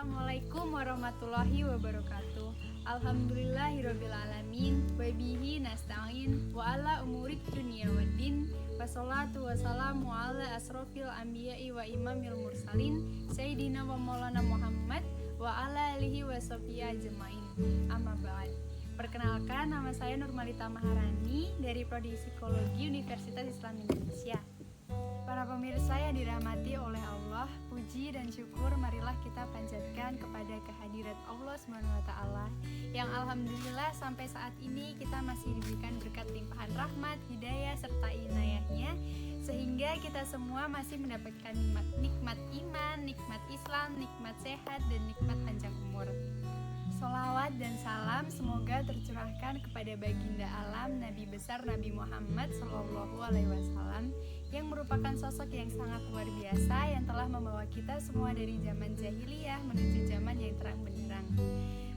Assalamualaikum warahmatullahi wabarakatuh. Alhamdulillahirrabbilalamin. Wa bihi nasta'in wa ala umurid dunia waddin. Wassalatu wassalamu ala asrofil anbiya'i wa imamil mursalin Sayyidina wa maulana Muhammad wa ala alihi wa sahbihi ajmain. Amma ba'd. Perkenalkan, nama saya Nurmalita Maharani dari Prodi Psikologi Universitas Islam Indonesia. Para pemirsa yang dirahmati oleh Allah, puji dan syukur marilah kita panjatkan kepada kehadirat Allah SWT yang alhamdulillah sampai saat ini kita masih diberikan berkat limpahan rahmat, hidayah, serta inayahnya, sehingga kita semua masih mendapatkan nikmat iman, nikmat Islam, nikmat sehat, dan nikmat panjang umur. Sholawat dan salam semoga tercurahkan kepada baginda alam Nabi besar Nabi Muhammad SAW yang merupakan sosok yang sangat luar biasa yang telah membawa kita semua dari zaman jahiliyah menuju zaman yang terang benderang.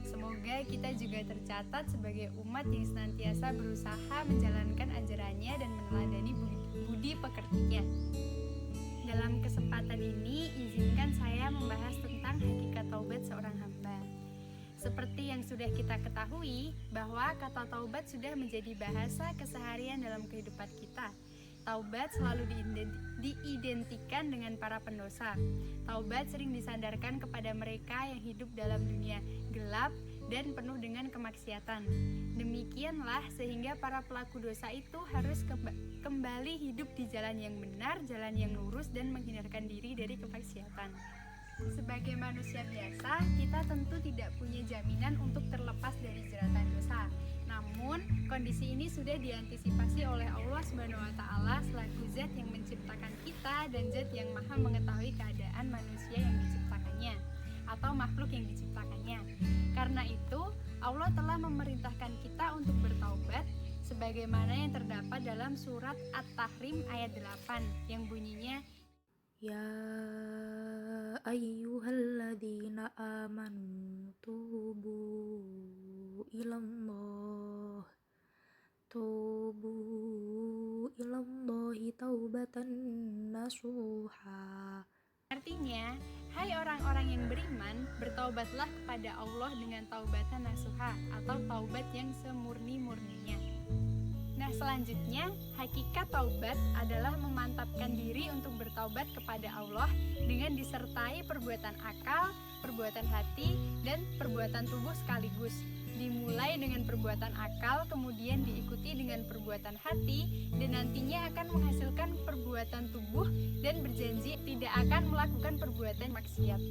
Semoga kita juga tercatat sebagai umat yang senantiasa berusaha menjalankan ajarannya dan meneladani budi pekertinya. Dalam kesempatan ini, izinkan saya membahas tentang hakikat taubat seorang hamba. Seperti yang sudah kita ketahui, bahwa kata taubat sudah menjadi bahasa keseharian dalam kehidupan kita. Taubat selalu diidentikan dengan para pendosa. Taubat sering disandarkan kepada mereka yang hidup dalam dunia gelap dan penuh dengan kemaksiatan. Demikianlah sehingga para pelaku dosa itu harus kembali hidup di jalan yang benar, jalan yang lurus, dan menghindarkan diri dari kemaksiatan. Sebagai manusia biasa, kita tentu tidak punya jaminan untuk terlepas dari jeratan dosa. Namun, kondisi ini sudah diantisipasi oleh Allah SWT selaku zat yang menciptakan kita dan zat yang maha mengetahui keadaan manusia yang diciptakannya atau makhluk yang diciptakannya. Karena itu, Allah telah memerintahkan kita untuk bertaubat sebagaimana yang terdapat dalam surat At-Tahrim ayat 8 yang bunyinya, Ya ayyuhalladzina amanu tubu ilallahi taubatan nasuha. Artinya, hai orang-orang yang beriman, bertaubatlah kepada Allah dengan taubatan nasuha atau taubat yang semurni-murninya. Nah, selanjutnya, hakikat taubat adalah memantapkan diri untuk bertaubat kepada Allah dengan disertai perbuatan akal, perbuatan hati, dan perbuatan tubuh sekaligus. Dimulai dengan perbuatan akal, kemudian diikuti dengan perbuatan hati, dan nantinya akan menghasilkan perbuatan tubuh dan berjanji tidak akan melakukan perbuatan maksiat.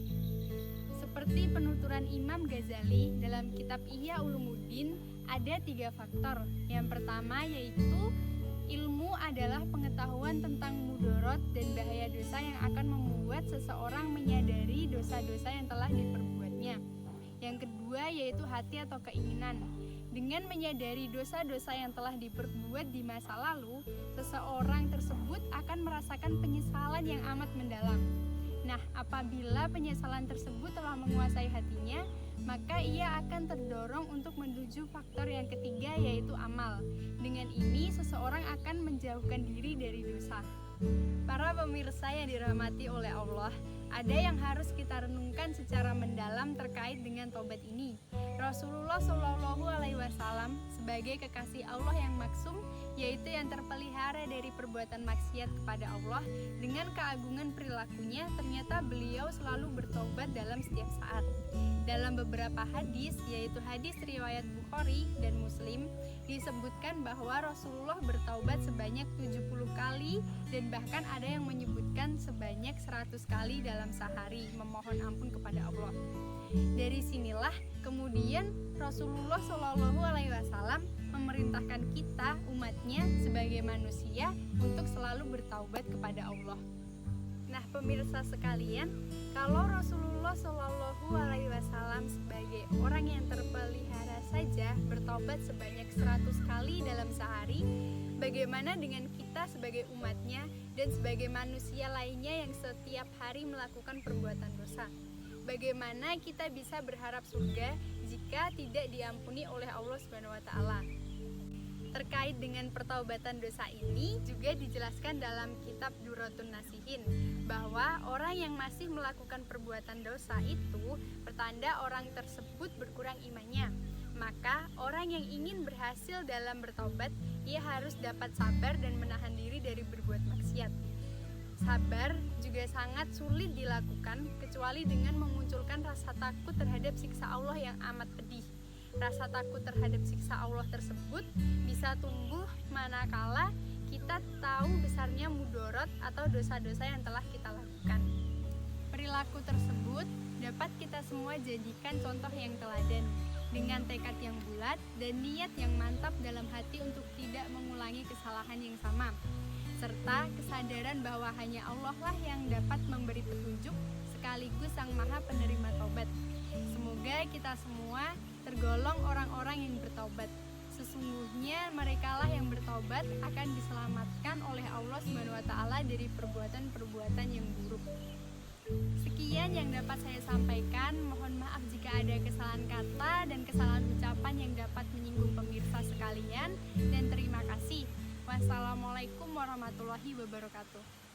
Seperti penuturan Imam Ghazali dalam kitab Ihya Ulumuddin, ada 3 faktor. Yang pertama yaitu ilmu adalah pengetahuan tentang mudorot dan bahaya dosa yang akan membuat seseorang menyadari dosa-dosa yang telah diperbuatnya. Yang kedua yaitu hati atau keinginan. Dengan menyadari dosa-dosa yang telah diperbuat di masa lalu, seseorang tersebut akan merasakan penyesalan yang amat mendalam. Nah, apabila penyesalan tersebut telah menguasai hatinya, maka ia akan terdorong untuk menuju faktor yang ketiga yaitu amal. Dengan ini, seseorang akan menjauhkan diri dari dosa. Para pemirsa yang dirahmati oleh Allah, ada yang harus kita renungkan secara mendalam terkait dengan taubat ini. Rasulullah SAW sebagai kekasih Allah yang maksum, yaitu yang terpelihara dari perbuatan maksiat kepada Allah, dengan keagungan perilakunya, ternyata beliau selalu bertaubat dalam setiap saat. Dalam beberapa hadis, yaitu hadis riwayat Bukhari dan Muslim, disebutkan bahwa Rasulullah bertaubat sebanyak 70 kali dan bahkan ada yang menyebutkan sebanyak 100 kali dalam sehari memohon ampun kepada Allah. Dari sinilah kemudian Rasulullah SAW memerintahkan kita umatnya sebagai manusia untuk selalu bertaubat kepada Allah. Nah, pemirsa sekalian, kalau Rasulullah SAW sebagai orang yang terpelihara saja bertaubat sebanyak 100 kali dalam sehari, bagaimana dengan kita sebagai umatnya dan sebagai manusia lainnya yang setiap hari melakukan perbuatan dosa? Bagaimana kita bisa berharap surga jika tidak diampuni oleh Allah SWT? Terkait dengan pertaubatan dosa ini juga dijelaskan dalam kitab Duratun Nasihin bahwa orang yang masih melakukan perbuatan dosa itu pertanda orang tersebut berkurang imannya. Maka orang yang ingin berhasil dalam bertaubat, ia harus dapat sabar dan menahan diri dari berbuat maksiat. Sabar juga sangat sulit dilakukan kecuali dengan memunculkan rasa takut terhadap siksa Allah yang amat pedih. Rasa takut terhadap siksa Allah tersebut bisa tumbuh manakala kita tahu besarnya mudorot atau dosa-dosa yang telah kita lakukan. Perilaku tersebut dapat kita semua jadikan contoh yang teladan dengan tekad yang bulat dan niat yang mantap dalam hati untuk tidak mengulangi kesalahan yang sama, serta kesadaran bahwa hanya Allah lah yang dapat memberi petunjuk sekaligus Sang Maha Penerima Taubat. Semoga kita semua tergolong orang-orang yang bertaubat. Sesungguhnya merekalah yang bertaubat akan diselamatkan oleh Allah SWT dari perbuatan-perbuatan yang buruk. Sekian yang dapat saya sampaikan. Mohon maaf jika ada kesalahan kata dan kesalahan ucapan yang dapat menyinggung pemirsa sekalian, dan terima kasih. Wassalamualaikum warahmatullahi wabarakatuh.